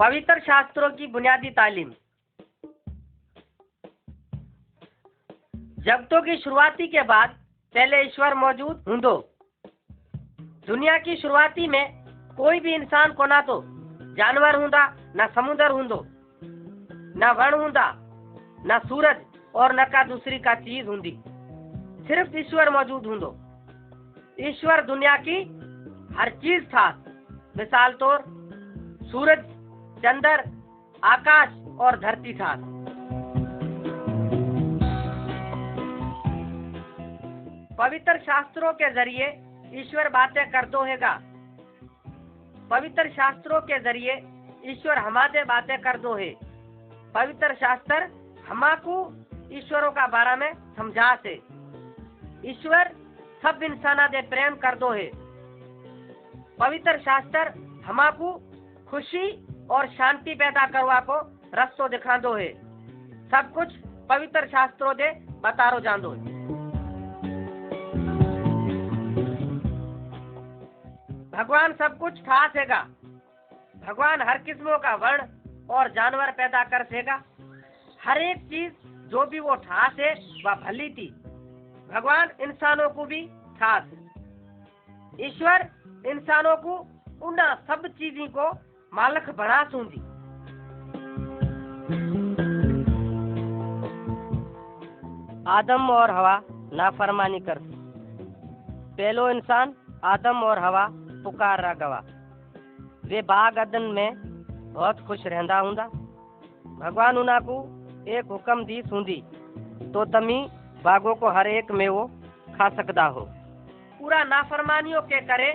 पवित्र शास्त्रों की बुनियादी तालीम। जगतों की शुरुआती के बाद पहले ईश्वर मौजूद हूंदो। दुनिया की शुरुआती में कोई भी इंसान को ना तो जानवर हूंदा, न समुद्र हूंदो, न वण हूंदा, न सूरज और न का दूसरी का चीज हूंदी। सिर्फ ईश्वर मौजूद हूंदो। ईश्वर दुनिया की हर चीज था। मिसाल तौर सूरज, चंद्र, आकाश और धरती था। पवित्र शास्त्रों के जरिए ईश्वर बातें कर दो हैगा। पवित्र शास्त्रों के जरिए ईश्वर हमारे बातें कर दो है। पवित्र शास्त्र हमाको ईश्वरों का बारे में समझा से। ईश्वर सब इंसाना दे प्रेम कर दो है। पवित्र शास्त्र हमाको खुशी और शांति पैदा करवा को रस्तो दिखा दो है। सब कुछ पवित्र शास्त्रों दे बतारो जान दो। भगवान सब कुछ था सेगा। भगवान हर किस्मों का वर्ण और जानवर पैदा कर सेगा। हर एक चीज जो भी वो ठास है वह भली थी। भगवान इंसानों को भी ठास। ईश्वर इंसानों को उन सब चीजों को मालिक बना सूंदी। आदम और हवा नाफरमानी कर। पहलो इंसान आदम और हवा पुकार रहा गवा। वे बाग अदन में बहुत खुश रहंदा हुंदा। भगवान उन्हा को एक हुक्म दी सूंदी तो तमी बागों को हर एक में वो खा सकता हो। पूरा नाफरमानियों के करे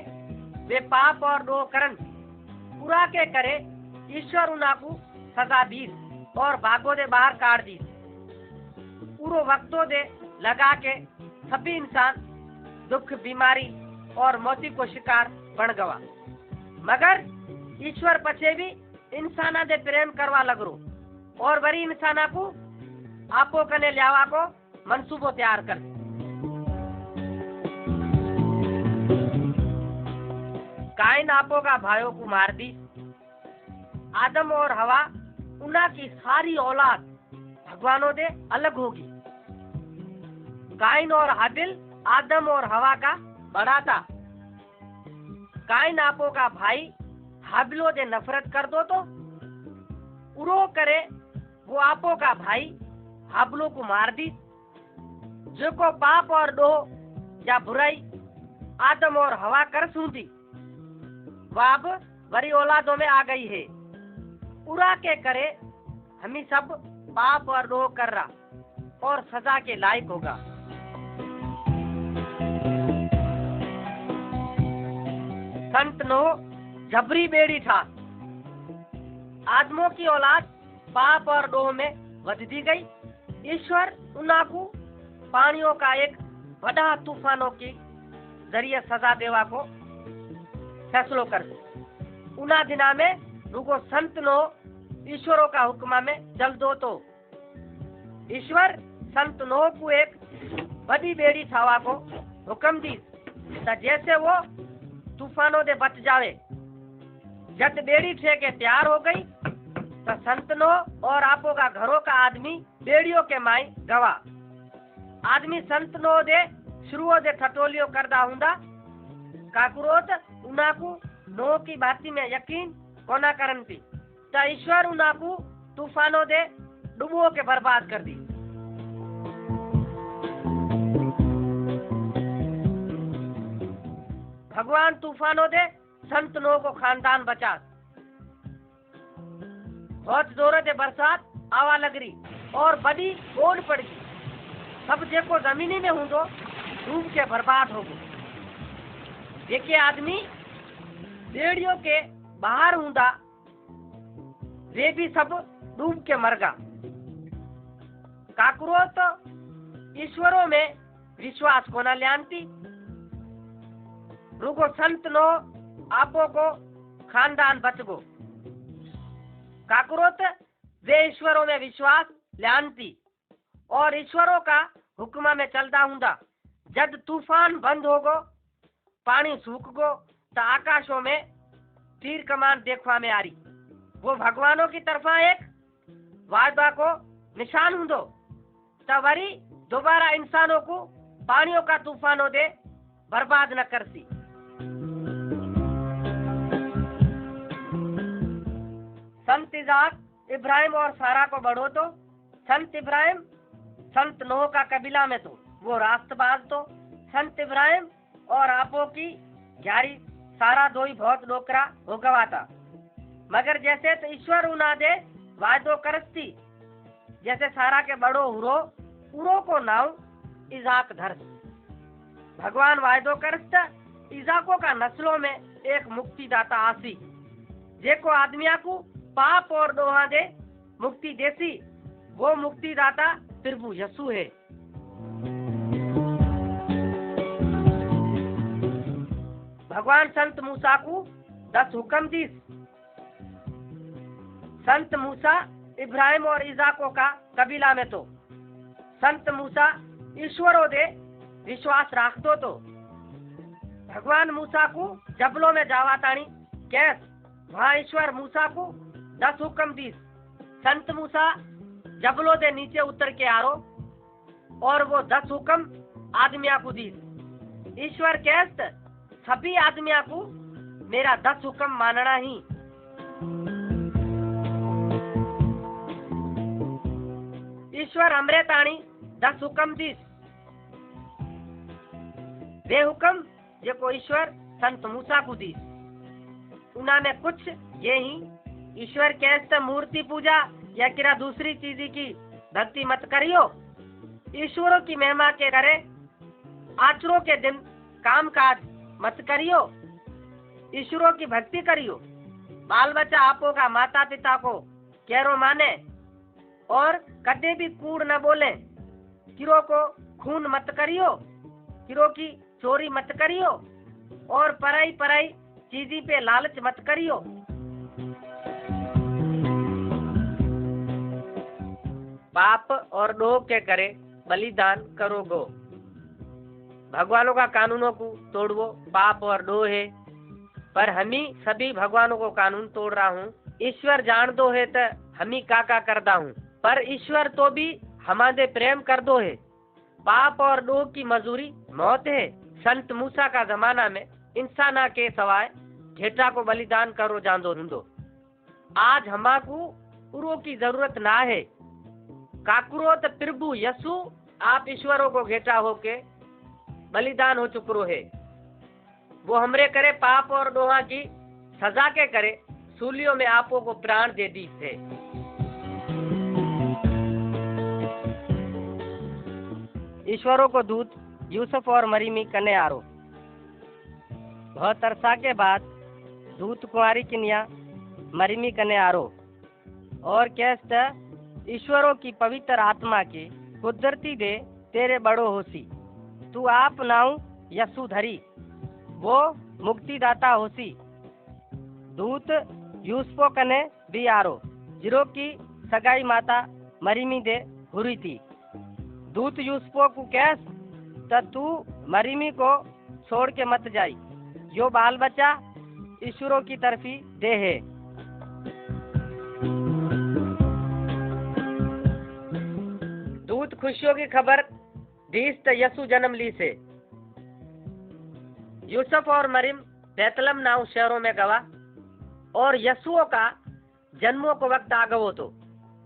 वे पाप और डोह करन पूरा के करे ईश्वर उन्हा को सजा दी और बागों दे बाहर काट दी। पूरो वक्तों दे लगा के सभी इंसान दुख, बीमारी और मौती को शिकार बन गवा। मगर ईश्वर पछे भी इंसाना दे प्रेम करवा लगरो और बड़ी इंसाना को आपो कने ल्यावा को मंसूबो तैयार कर। काइन आपो का भाइयों को मार दी। आदम और हवा उन्हा की सारी औलाद भगवानों दे अलग होगी। काइन और हाबिल आदम और हवा का बड़ा था। काइन आपो का भाई हाबिलो दे नफरत कर दो तो उरो करे वो आपो का भाई हाबिलो को मार दी। जो को पाप और डोह या बुराई आदम और हवा कर सूंदी वह अब बड़ी औलादों में आ गई है। पूरा के करे हमी सब पाप और डोह कर रहा और सजा के लायक होगा। संत नोह जबरी बेड़ी था। आदमों की औलाद पाप और डोह में वधती गई। ईश्वर उन्हा को पानियों का एक बड़ा तूफानों की जरिए सजा देवा को फैसलो कर दो। उन्हा दिना में रुको संत नोह ईश्वरों का हुक्मा में चल दो तो ईश्वर संत नोह को एक बड़ी बेड़ी छावा को हुक्म दी जैसे वो तूफानों दे बच जावे। जब बेड़ी ठेके तैयार हो गई तो संत नोह और आपो का घरों का आदमी बेड़ियों के माई गवा। आदमी संत नोह दे शुरू दे ठटोलियो करदा हुंदा। काकुरोत उन्हा को नोह की बाती में यकीन कोना करन थी तो ईश्वर उन्हा को तूफानों दे डुबो के बर्बाद कर दी। भगवान तूफानों दे संत नोह को खानदान बचा। बहुत जोर दे बरसात आवा लगरी और बड़ी ओन पड़ गई। सब जेको जमीनी में हूंदो डूब के बर्बाद हो गो। जेके आदमी बेड़ियों के बाहर हूंदा वे भी सब डूब के मर गा। काकरो तो ईश्वरों में विश्वास को न ल्यानती। रुको संत नोह आपो को खानदान बच गो। काकरोत वे ईश्वरों में विश्वास ल्यानती और ईश्वरों का हुक्मा में चलता हुंदा। जब तूफान बंद हो गो, पानी सूख गो तो आकाशों में तीर कमान देखवा में आ रही। वो भगवानों की तरफा एक वायदा को निशान हूंदो त वरी दोबारा इंसानों को पानियों का तूफानों दे बर्बाद न करसी। संत इजाक इब्राहिम और सारा को बढ़ो तो संत इब्राहिम संत नूह का कबीला में तो वो रास्तबाज तो संत इब्राहिम और आपो की ग्यारी सारा दो ही बहुत डोकरा हो गवाता। मगर जैसे तो ईश्वर उना दे वायदो करस्ती जैसे सारा के बड़ो हुरो उरो को नाव इजाक धरस। भगवान वायदो करस्ता इजाको का नस्लों में एक मुक्तिदाता आसी जेको आदमिया को पाप और डोहा दे मुक्ति देसी। वो मुक्तिदाता प्रभु यसु है। भगवान संत मूसा को 10 हुक्म दीस। संत मूसा इब्राहिम और इजाको का कबीला में तो संत मूसा ईश्वरों दे विश्वास राखतो तो भगवान मूसा को जबलों में जावा तानी कैस वहाँ ईश्वर मूसा को 10 हुक्म दीस। संत मूसा जबलों दे नीचे उतर के आरो और वो 10 हुक्म आदमिया को दीस। ईश्वर कैस सभी आदमिया को मेरा 10 हुक्म मानना ही। ईश्वर हमरे ताणी 10 हुक्म दीस। वे हुक्म जेको ईश्वर संत मूसा को दीस उना में कुछ ये ही ईश्वर कैसे मूर्ति पूजा या किरा दूसरी चीज की भक्ति मत करियो। ईश्वरों की महिमा के करे आचरों के दिन काम काज मत करियो। ईश्वरों की भक्ति करियो। बाल बच्चा आपो का माता पिता को कैरो माने और कदे भी कूड़ न बोले। किरो को खून मत करियो। किरो की चोरी मत करियो और पराई पराई चीजी पे लालच मत करियो। पाप और डोह के करे बलिदान करोगो। भगवानों का कानूनों को तोड़वो पाप और डोह है। पर हमी सभी भगवानों को कानून तोड़ रहा हूँ। ईश्वर जान दो है तो हमी का करदा हूँ। पर ईश्वर तो भी हमारे प्रेम कर दो है। पाप और डोह की मजूरी मौत है। संत मूसा का जमाना में इंसाना के सवाय घेटा को बलिदान करो जांदो हुंदो। आज हमाकू उरो की जरूरत ना है। काकुरो तो प्रभु यसु आप ईश्वरों को घेटा होके बलिदान हो चुकरो है। वो हमरे करे पाप और डोहा की सजा के करे सूलियों में आपो को प्राण दे दी थे। ईश्वरों को दूत यूसुफ और मरीमी कने आरो। बहुत अरसा के बाद दूत कुंवारी किनिया मरीमी कने आरो और कैसे ईश्वरों की पवित्र आत्मा की कुदरती दे तेरे बड़ो होसी। तू आप नाऊ यसु धरी वो मुक्तिदाता होसी। दूत यूसुफो कने भी आरो जिरो की सगाई माता मरीमी दे हुरी थी। दूत यूसुफो को कैस त तू मरीमी को छोड़ के मत जाई। जो बाल बच्चा ईश्वरों की तरफी दे है। दूत खुशियों की खबर दीस त यसु जन्म ली से। यूसुफ और मरीम बैतलम नाव शहरों में गवा और यसुओं का जन्मों को वक्त आ गवो तो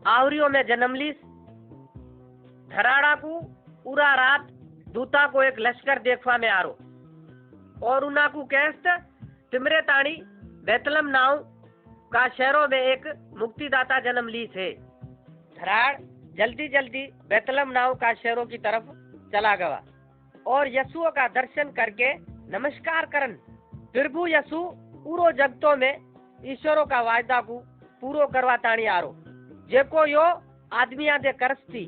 आवरियों में जन्म लीस। धराड़ा को पूरा रात दूता को एक लश्कर देखवा में आरो और उना को कैस्त तिमरे ताणी बैतलम नाव का शहरों में एक मुक्तिदाता जन्म ली थे। धराड़ जल्दी जल्दी बैतलम नाव का शहरों की तरफ चला गया और यसुओं का दर्शन करके नमस्कार करन। प्रभु यसु पूरो जगतों में ईश्वरों का वायदा को पूरो करवा ताणी आरो जेको यो आदमिया दे करस्ती।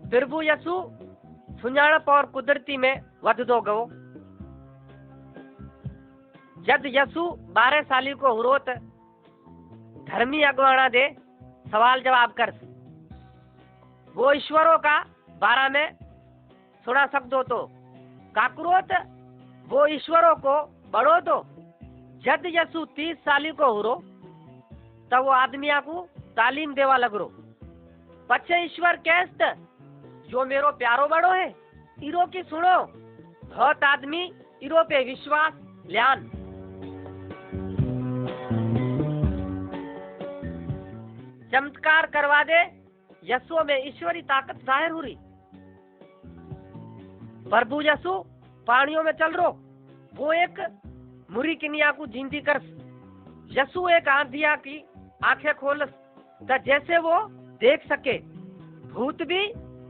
प्रभु यसु सुञाणप और कुदरती में वधदो गयो। जद यसु 12 साली को हुरोत धर्मी अगवाना दे सवाल जवाब कर वो ईश्वरों का बारा में सुना सकदो तो काकुरोत वो ईश्वरों को बड़ो तो जद यसु 30 साली को हुरो तब वो आदमिया को तालीम देवा लगरो। पछे ईश्वर कैस्त जो मेरो प्यारो बड़ो है इरो की सुनो। बहुत आदमी इरो पे विश्वास ल्यान। चमत्कार करवा दे यसु में ईश्वरी ताकत जाहिर हो रही। प्रभु यसु पानियों में चल रो वो एक मुरी किनिया को जिंदी कर। यसु एक आंधिया की आंखें खोल त जैसे वो देख सके। भूत भी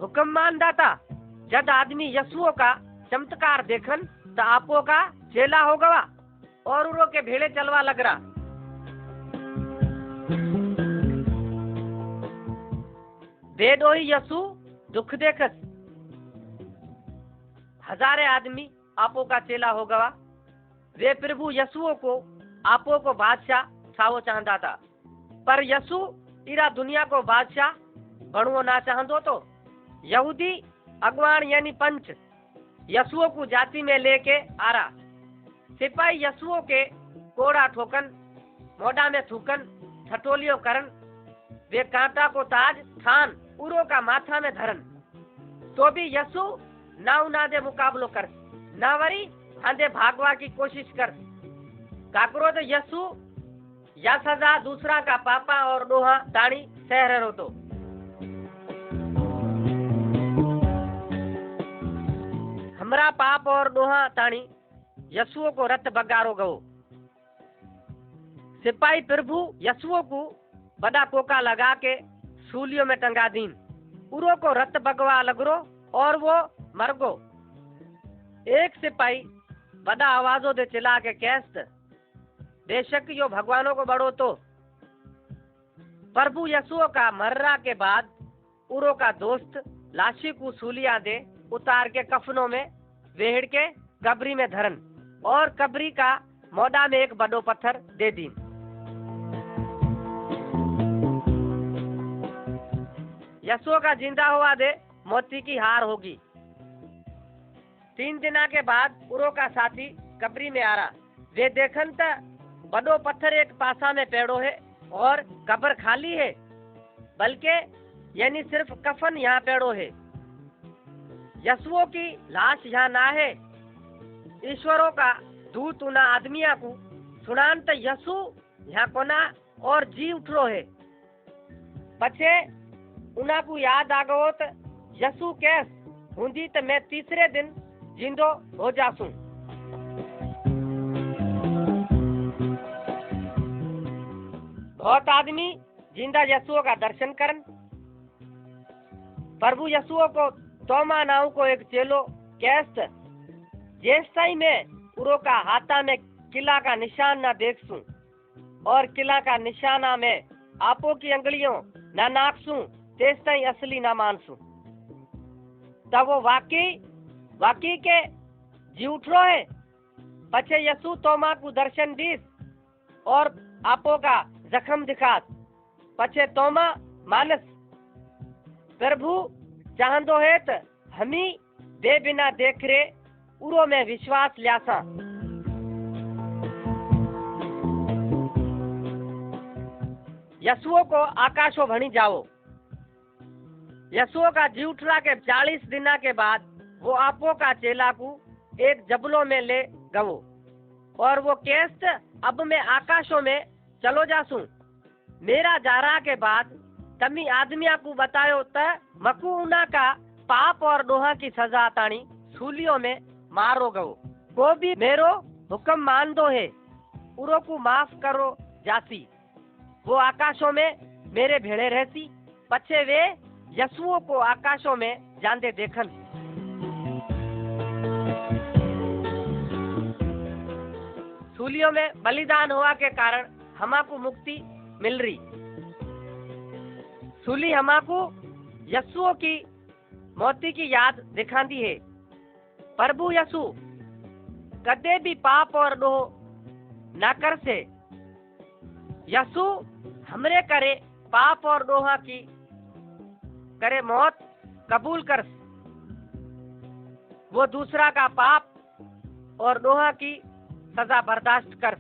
हुक्म मान दाता। जब आदमी यसुओ का चमत्कार देखन त आपो का चेला हो गवा और उरो के भेड़े चलवा लग रहा। बेडोही यसु दुख देखस। हजारे आदमी आपो का चेला हो गवा। वे प्रभु यसुओ को आपो को बादशाह छावो चाहता था। पर यसु इरा दुनिया को बादशाह बनवो ना चाहतो तो यहूदी अगवान यानी पंच यसुओ को जाति में लेके आ रहा। सिपाही यसुओ के कोड़ा ठोकन मोड़ा में थूकन ठटोलियों करन। वे कांटा को ताज थान उरो का माथा में धरन तो भी यसु ना उना दे मुकाबलो कर ना वरी आंधे भागवा की कोशिश कर। काकरो तो यसु या सजा दूसरा का पापा और डोहा ताणी सह रहो तो। हमरा पाप और डोहा ताणी यसुओ को रत बगारो गो। सिपाही प्रभु यसुओ को बड़ा कोका लगा के सूलियों में टंगा दीन। उरो को रत बगवा लगरो और वो मर गो। एक सिपाही बड़ा आवाजों दे चिल्ला के कैस्त बेशक यो भगवानों को बड़ो तो। प्रभु यसुओ का मर्रा के बाद उरो का दोस्त लाशी को सूलिया दे उतार के कफनों में वेहड़ के कब्री में धरन और कब्री का मोड़ा में एक बड़ो पत्थर दे दीन। यसुओ का जिंदा हुआ दे मोती की हार होगी। 3 दिना के बाद उरो का साथी कब्री में आ रहा। वे देखन त बड़ो पत्थर एक पासा में पेड़ो है और कब्र खाली है बल्कि यानी सिर्फ कफन यहाँ पेड़ो है। यसुओ की लाश यहाँ ना है। ईश्वरों का दूत उना आदमिया को सुनान त यसु यहाँ कोना और जी उठरो है। पछे उना को याद आ गयो त यसु कैस हुंदी त मैं तीसरे दिन जिंदो हो जासू। बहुत आदमी जिंदा यसुओ का दर्शन करन। प्रभु यसुओ को तोमा नाव को एक चेलो कैस्त जैसाई में उरो का हाथा में किला का निशान ना देखसूं और किला का निशाना में आपो की अंगलियों ना नापसूं तेस्ताई असली ना मानसूं। तब वो वाकई के झूठो है। पछे यसु तोमा को दर्शन दीस और आपो का जख्म दिखात। पछे तोमा मानस प्रभु चाहंदो है त हमी दे बिना देख रे उरो में विश्वास ल्यासा। यसुओ को आकाशो भणी जाओ। यसुओ का जीवठरा के 40 दिना के बाद वो आपो का चेला को एक जबलों में ले गवो और वो केस्त अब मैं आकाशों में चलो जासूं। मेरा जारा के बाद तमी आदमिया को बतायो त मकू उना का पाप और डोहा की सजा ताणी सूलियों में मारो गो। को भी मेरो हुक्म मान दो है उरो को माफ करो जासी। वो आकाशों में मेरे भेड़े रहती। पछे वे यसुओं को आकाशों में जांदे देखन। सूलियों में बलिदान हुआ के कारण हमाको मुक्ति मिल रही। सूली हमाको यसुओं की मौती की याद दिखाती है। प्रभु यसु कदे भी पाप और डोह ना कर से। यसु हमरे करे पाप और डोहा की करे मौत कबूल कर। वो दूसरा का पाप और डोहा की सजा बर्दाश्त कर।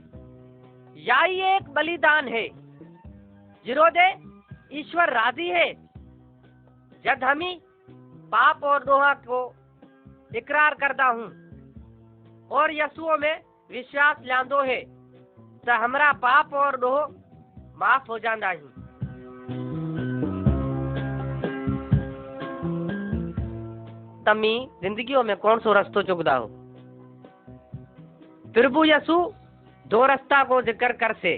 यही एक बलिदान है जिरोदे ईश्वर राजी है। जब हमी पाप और दोहा को इकरार करता हूँ और यीशु में विश्वास लांदो है तो हमरा पाप और दोह माफ हो जाता ही। तमी जिंदगियों में कौन सो रस्तो चुकदा हो? प्रभु यीशु दो रास्ता को जिक्र कर से,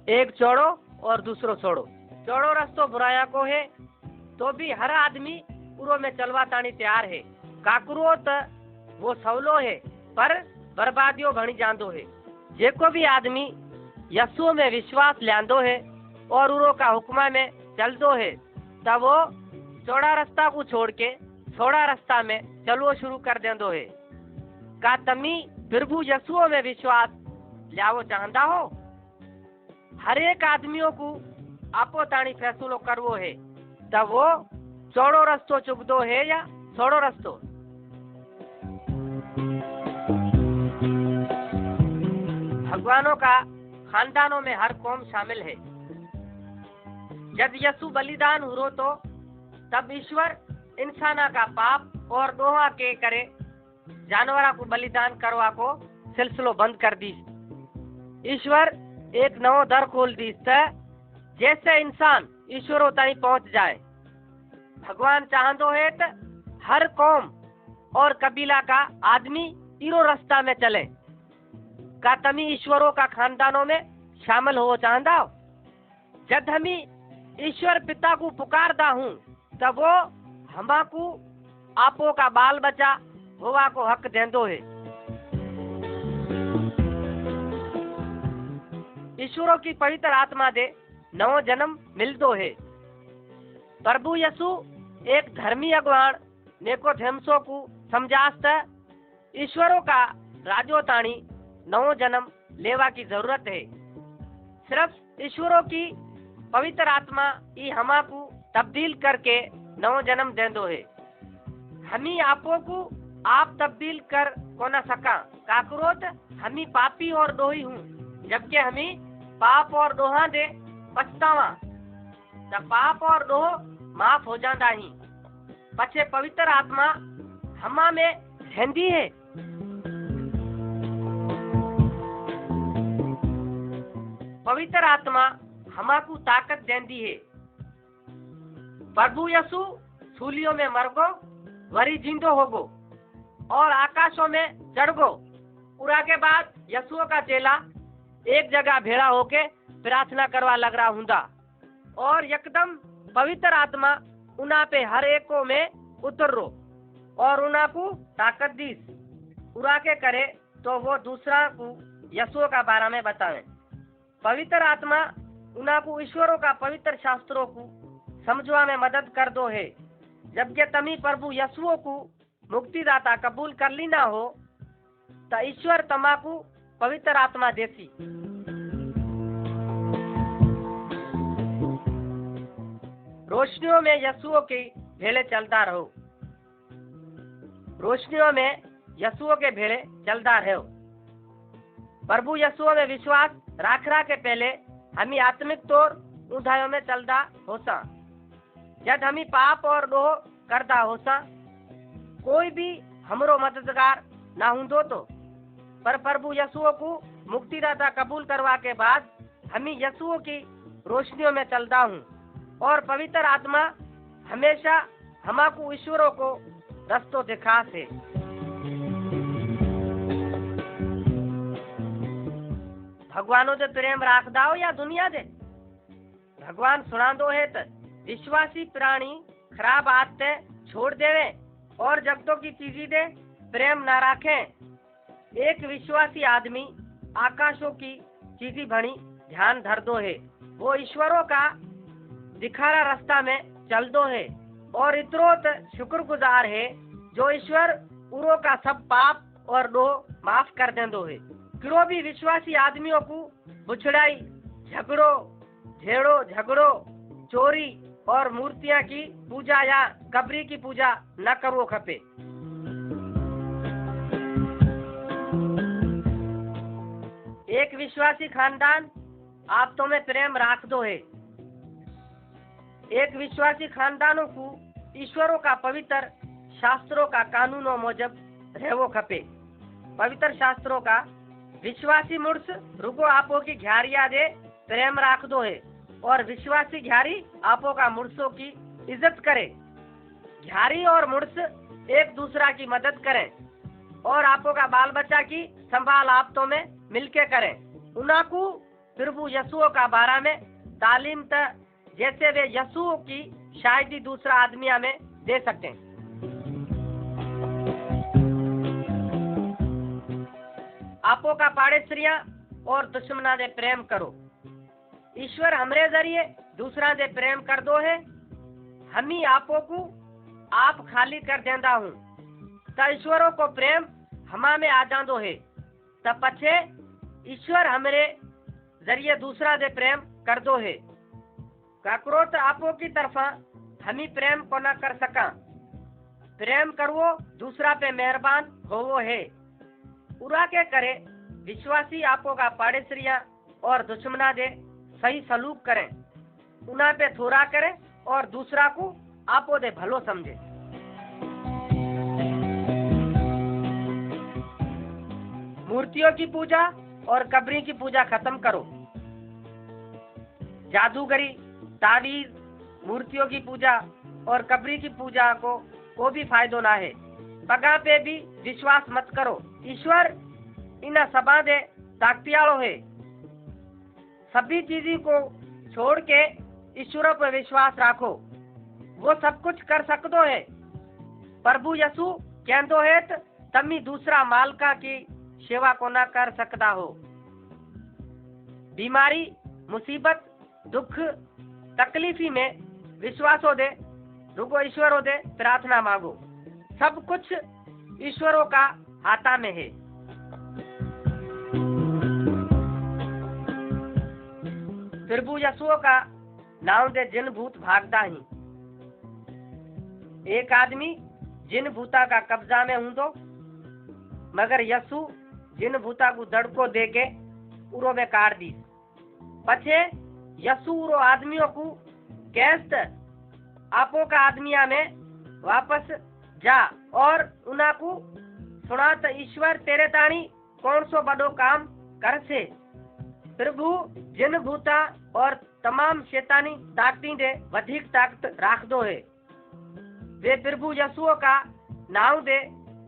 एक चौड़ो और दूसरो छोड़ो। चौड़ो रास्तो बुराया को है तो भी हर आदमी पूरो में चलवा तानी तैयार है। काकरो त वो सवलो है पर बर्बादियों भणी जांदो है। जेको भी आदमी यीशु में विश्वास लांदो है और उरो का हुक्मा में चलदो है तब वो चौड़ा रास्ता को छोड़ के थोड़ा रास्ता में चलवो शुरू कर देंदो है। का तमी प्रभु यीशु में विश्वास लावो चाहता हो? हर एक आदमियों को आपो ताणी फैसलो करवो है तब वो चौड़ो रास्तो चुकदो है या थोड़ो रास्तो। भगवानों का खानदानों में हर कौम शामिल है। जब यीशु बलिदान हुरो तो तब ईश्वर इंसाना का पाप और दोहा के करे जानवरा को बलिदान करवा को सिलसिलो बंद कर दी। ईश्वर एक नवो दर खोल दी जैसे इंसान ईश्वरों ताई पहुंच जाए। भगवान चाहतो है तो हर कौम और कबीला का आदमी इरो रास्ता में चले। का तमी ईश्वरों का खानदानों में शामिल हो चाहता हो? जब हमी ईश्वर पिता को पुकारता हूँ तब वो हमाकू आपो का बाल बच्चा होवा को हक देंदो है। ईश्वरों की पवित्र आत्मा दे नवो जन्म मिलदो है। प्रभु यीशु एक धर्मी अगवान निकोदेमुस को समझास्त ईश्वरों का राजो ताणी नवो जन्म लेवा की जरूरत है। सिर्फ ईश्वरों की पवित्र आत्मा ही हमाकू तब्दील करके नवो जन्म देंदो है। हमी आपो को आप तब्दील कर कोना सका। काकरोत हमी पापी और दोही हूँ जबकि हमी पाप और दोहा दे पछतावा तब पाप और दोह माफ हो जाता ही। पछे पवित्र आत्मा हमा में रहंदी है। पवित्र आत्मा हमाकू ताकत देंदी है। प्रभु यीशु सूलियों में मरगो वरी जिंदो होगो और आकाशों में चढ़गो। पूरा के बाद यीशु का चेला एक जगह भेड़ा होके प्रार्थना करवा लग रहा हुंदा और एकदम पवित्र आत्मा उना पे हर एको में उतरो और उना को ताकत दी। पूरा के करे तो वो दूसरा को यीशु का बारे में बतावे। पवित्र आत्मा उना को ईश्वरों का पवित्र शास्त्रों को समझवा में मदद कर दो है। जबकि तमी प्रभु यीशु को मुक्तिदाता कबूल कर ली ना हो तो ईश्वर तमाकू पवित्र आत्मा देती। रोशनियों में यीशु के भेड़े चलता रहो। रोशनियों में यीशु के भेड़े चलता रहो। प्रभु यीशु में विश्वास राखरा के पहले हमी आत्मिक तौर ऊंधाइयों में चलता होसा। जब हमी पाप और दोह करता होसा कोई भी हमरो मददगार ना हुंदो तो पर प्रभु यीशु को मुक्तिदाता कबूल करवा के बाद हमी यीशु की रोशनियों में चलता हूँ और पवित्र आत्मा हमेशा हमाकू ईश्वरों को रस्तो दिखा से। भगवानों दे प्रेम राख दाओ या दुनिया दे। भगवान सुना दो है तो विश्वासी प्राणी खराब आदतें छोड़ देवे और जगतों की चीजी दे प्रेम ना रखें। एक विश्वासी आदमी आकाशों की चीजी भणी ध्यान धर दो है। वो ईश्वरों का दिखारा रास्ता में चल दो है और इतरोत शुक्रगुजार है जो ईश्वर उरो का सब पाप और दो माफ कर दे दो है। किरो भी विश्वासी आदमियों को बुछड़ाई झगड़ो झेड़ो झगड़ो चोरी और मूर्तियां की पूजा या कब्री की पूजा न करो खपे। एक विश्वासी खानदान आप तो में प्रेम राख दो है। एक विश्वासी खानदानों को ईश्वरों का पवित्र शास्त्रों का कानूनों मुजब रहवो खपे। पवित्र शास्त्रों का विश्वासी मुर्स रुको आपो की घ्यारिया दे प्रेम राख दो है और विश्वासी घ्यारी आपो का मुर्सों की इज्जत करे। घ्यारी और मुर्स एक दूसरा की मदद करें और आपो का बाल बच्चा की संभाल आप तो में मिलके करें। उनको प्रभु यीशु का बारा में तालीम त जैसे वे यीशु की शायद ही दूसरा आदमिया में दे सकते हैं। आपो का पाड़ेसरिया और दुश्मना दे प्रेम करो। ईश्वर हमरे जरिए दूसरा दे प्रेम कर दो है। हम ही आपो को आप खाली कर देंदा हूँ त ईश्वरों को प्रेम हमा में आ जांदो है। तब पछे ईश्वर हमरे जरिए दूसरा दे प्रेम कर दो है। काकरोत आपो की तरफा हम ही प्रेम को न कर सका। प्रेम करवो दूसरा पे मेहरबान होवो है। पूरा के करे विश्वासी आपो का पाड़ेसरिया और दुश्मना दे सही सलूक करें। उना पे थोड़ा करे और दूसरा को आपो दे भलो समझे। मूर्तियों की पूजा और कब्री की पूजा खत्म करो। जादूगरी, तावीज, मूर्तियों की पूजा और कब्री की पूजा को भी फायदो ना है। पगा पे भी विश्वास मत करो। ईश्वर इन सबा दे ताकतियालो है। सभी चीज़ों को छोड़ के ईश्वर पर विश्वास रखो। वो सब कुछ कर सकते है। प्रभु यीशु कहते है तमी दूसरा मालका की सेवा को ना कर सकता हो। बीमारी, मुसीबत, दुख, तकलीफी में विश्वास हो दे, रुको ईश्वर हो दे, प्रार्थना मांगो। सब कुछ ईश्वरों का हाथा में है। प्रभु यीशु का नाम दे जिन भूत भागता ही। एक आदमी जिन भूता का कब्जा में हूं तो मगर यीशु जिन भूता को दड़को दे के उरो में काट दी। पछे यीशु उरो आदमियों को कैस्त आपो का आदमिया में वापस जा और उना को सुना तो ईश्वर तेरे ताणी कौन सो बड़ो काम कर से। प्रभु जिन भूता और तमाम शैतानी ताकती दे अधिक ताकत राख दो है। वे प्रभु यीशु का नाम दे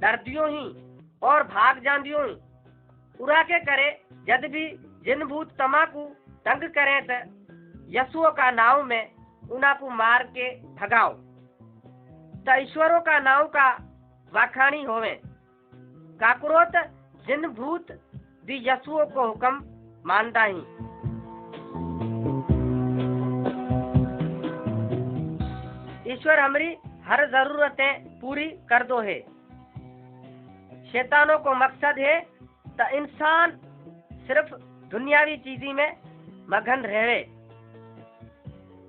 डरदियों ही और भाग जांदियों ही। पूरा के करे जद भी जिन भूत तमाकू तंग करे त यीशु का नाम में उना को मार के भगाओ। त ईश्वरों का नाम का वाखाणी होवे। काकरोत जिन भूत भी यीशु को हुक्म मानता ही। ईश्वर हमारी हर जरूरतें पूरी कर दो है। शैतानों को मकसद है तो इंसान सिर्फ दुनियावी चीजी में मगन रहे।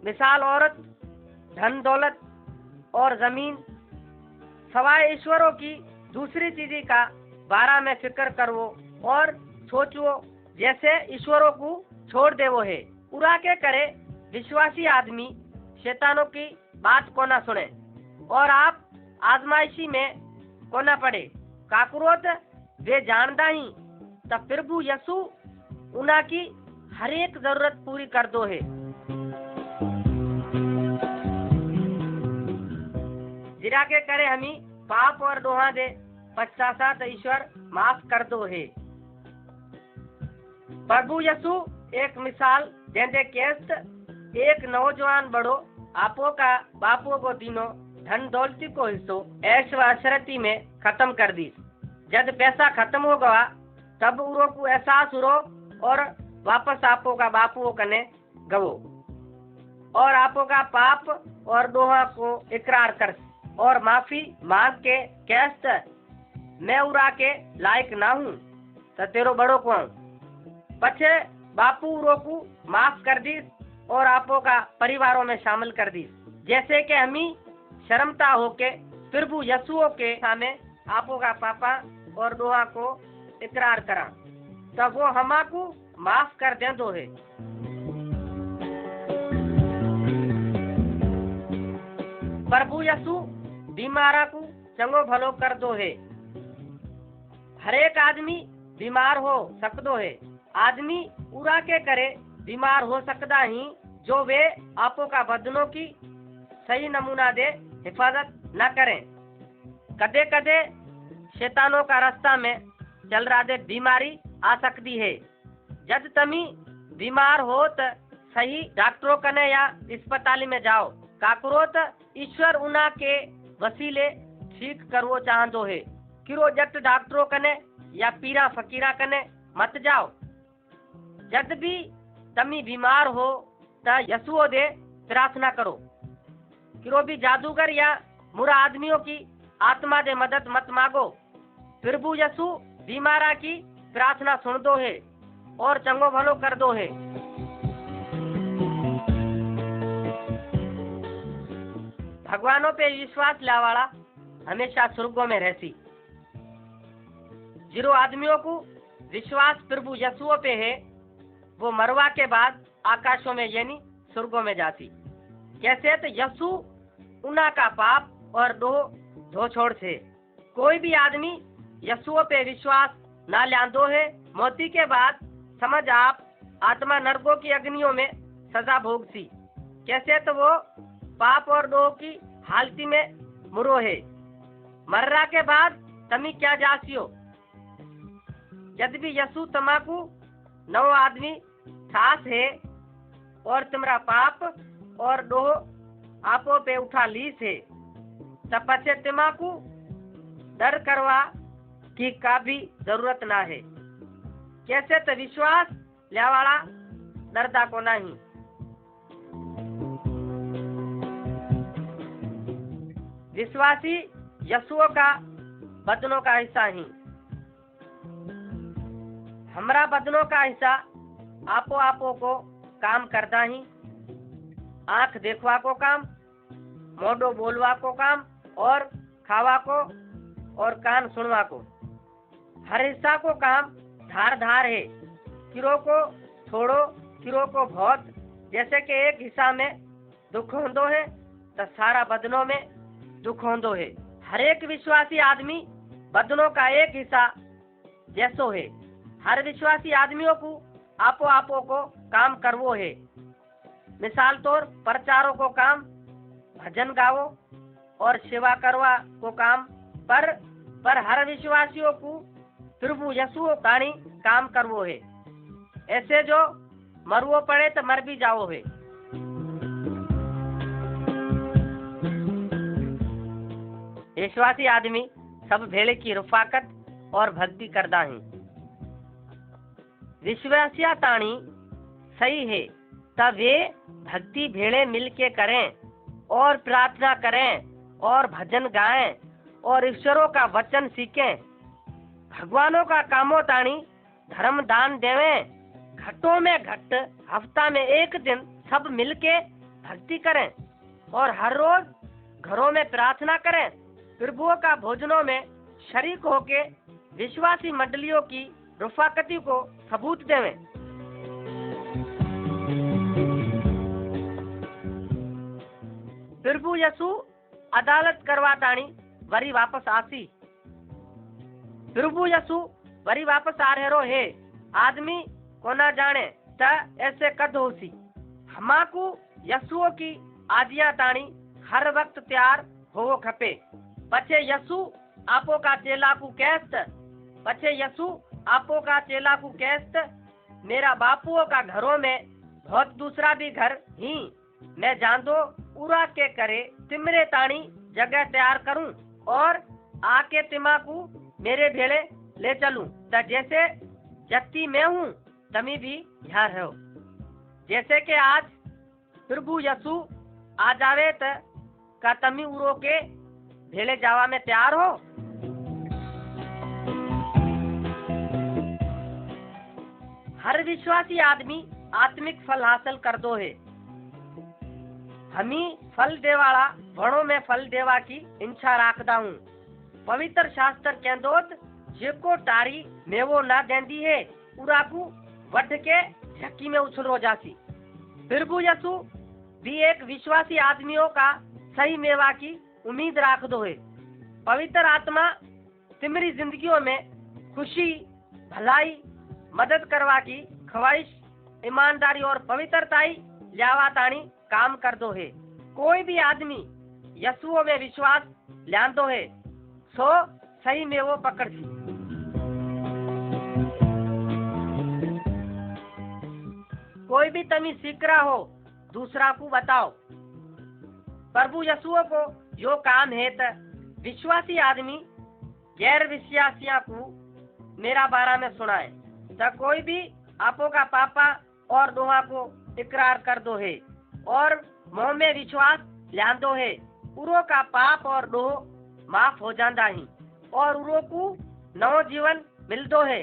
मिसाल औरत, धन दौलत और जमीन, सवाए ईश्वरों की दूसरी चीजी का बारा में फिक्र करो और सोचो जैसे ईश्वरों को छोड़ दे वो है। पूरा के करे विश्वासी आदमी शैतानों की बात को ना सुने और आप आजमाइशी में को ना पड़े। काकुरोत वे जानदा ही तब प्रभु यीशु उना की हर एक जरूरत पूरी कर दो है। जिरा के करे हमी पाप और डोहा दे पश्चाताप ईश्वर माफ कर दो है। प्रभु यीशु एक मिसाल देंदे केस्त एक नौजवान बड़ो आपो का बापो को दिनो धन दौलती को हिस्सो ऐश व अशरती में खत्म कर दी। जब पैसा खत्म हो गया तब उरो को एहसास हुरो और वापस आपो का बापू कने गवो और आपो का पाप और दोहा को इकरार कर और माफी मांग के केस्त मैं उरा के लायक ना हूँ तो तेरो बड़ो को पछे बापू उरो को माफ कर दी और आपो का परिवारों में शामिल कर दी। जैसे कि हमी शर्मता होके प्रभु यीशु के सामने आपो का पापा और दोहा को इकरार करा। तो वो हमाकू माफ कर देंदो है। प्रभु यसु बीमारा को चंगो भलो कर दो है। हरेक आदमी बीमार हो सकदो है। आदमी उरा के करे बीमार हो सकता ही जो वे आपो का बदनों की सही नमूना दे हिफाजत न करें। कदे कदे शैतानों का रास्ता में चल रहा दे बीमारी आ सकती है। जब तमी बीमार हो तो सही डॉक्टरों कने या अस्पताल में जाओ। काकरो तो ईश्वर उना के वसीले ठीक करवो चाहतो है। किरो जट डॉक्टरों कने या पीरा फकीरा कने मत जाओ। जब भी तमी बीमार हो तो यसुओ दे प्रार्थना करो। किरो भी जादूगर या मुरा आदमियों की आत्मा दे मदद मत मांगो। प्रभु यसु बीमारा की प्रार्थना सुन दो है और चंगो भलो कर दो है। भगवानों पे विश्वास लावाला हमेशा स्वर्गों में रहती। जिरो आदमियों को विश्वास प्रभु यसुओ पे है वो मरवा के बाद आकाशों में यानी स्वर्गों में जाती। कैसे तो यसु उना का पाप और धो छोड़ थे। कोई भी आदमी यसुओ पे विश्वास ना ल्यादो है मौती के बाद समझ आप आत्मा नरकों की अग्नियों में सजा भोगती। कैसे तो वो पाप और डोह की हालती में मुरो है। मर्रा के बाद तमी क्या जासियो। यदि भी यसु तमाकू नौ आदमी सास है और तुम्हारा पाप और डोह आपो पे उठा ली से तब पछे तमाकू डर करवा की का भी जरूरत ना है। कैसे तो विश्वास लियावाला डरदा को नहीं। विश्वासी यसुओ का बदनों का हिस्सा ही। हमरा बदनों का हिस्सा आपो को काम करता ही। आंख देखवा को काम, मोडो बोलवा को काम और खावा को और कान सुनवा को। हर हिस्सा को काम धार धार है। किरो को थोड़ो किरो को बहुत। जैसे कि एक हिस्सा में दुख होंदो है तो सारा बदनों में दुख होंदो है। हर एक विश्वासी आदमी बदनों का एक हिस्सा जैसो है। हर विश्वासी आदमियों को आपो को काम करवो है। मिसाल तौर प्रचारों को काम, भजन गावो और सेवा करवा को काम पर हर विश्वासियों को प्रभु यसुओ ताणी काम करवो है। ऐसे जो मरवो पड़े तो मर भी जाओ है। विश्वासी आदमी सब भेड़े की रुफाकत और भक्ति करता है। विश्वासिया ताणी सही है तब वे भक्ति भेड़े मिलके करें और प्रार्थना करें और भजन गाएं और ईश्वरों का वचन सीखें। भगवानों का कामो ताणी धर्म दान देवें। घटों में घट हफ्ता में एक दिन सब मिलके भक्ति करें और हर रोज घरों में प्रार्थना करें। प्रभुओं का भोजनों में शरीक होके विश्वासी मंडलियों की रुफाकती को सबूत देवें। प्रभु यसु अदालत करवा ताणी वरी वापस आसी। प्रभु यसु वरी वापस आ रहे है। आदमी को ना जाने त ऐसे कद होसी। हमाकू यसुओ की आजिया ताणी हर वक्त तैयार हो खपे। पछे यसु आपो का चेला को कैस्त। पछे यसु आपो का चेला को कैस्त। मेरा बापुओं का घरों में बहुत दूसरा भी घर ही मैं जान दो उरा के करे तिमरे ताणी जगह तैयार करूं और आके तिमाकू मेरे भेड़े ले चलूं। त जैसे जत्ती मैं हूँ तमी भी यहाँ रहो। जैसे कि आज प्रभु यसु आ जावे त का तमी उरो के भेड़े जावा में तैयार हो। हर विश्वासी आदमी आत्मिक फल हासिल कर दो है। हमी फल देवाला वणों में फल देवा की इच्छा राखदा हूँ। पवित्र शास्त्र कहंदोत जेको टारी मेवो ना देंदी है उराकू वट के झक्की में उछलो जासी। प्रभु यसु भी एक विश्वासी आदमियों का सही मेवा की उम्मीद राख दो है। पवित्र आत्मा तिमरी जिंदगियों में खुशी, भलाई, मदद करवा की ख्वाहिश, ईमानदारी और पवित्रताई ल्यावा ताणी काम कर दो है। कोई भी आदमी यीशु में विश्वास ल्यान्दो है सो सही में वो पकड़ सी। कोई भी तमी सीख रहा हो दूसरा को बताओ। प्रभु यीशु को यो काम है त विश्वासी आदमी गैर विश्वासिया को मेरा बारा में सुनाए। त कोई भी आपो का पापा और दोहा को इकरार कर दो है और मुंह में विश्वास ल्यान्दो है, उरो का पाप और दोह माफ हो जाता ही और उरो को नव जीवन मिल दो है।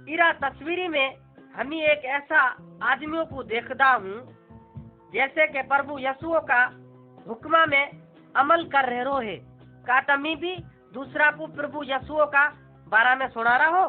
इरा तस्वीरी में हमी एक ऐसा आदमियों को देखता हूँ जैसे कि प्रभु यीशु का हुक्मा में अमल कर रहे है। का तमी भी दूसरा को प्रभु यीशु का बारा में सुना रहा हो।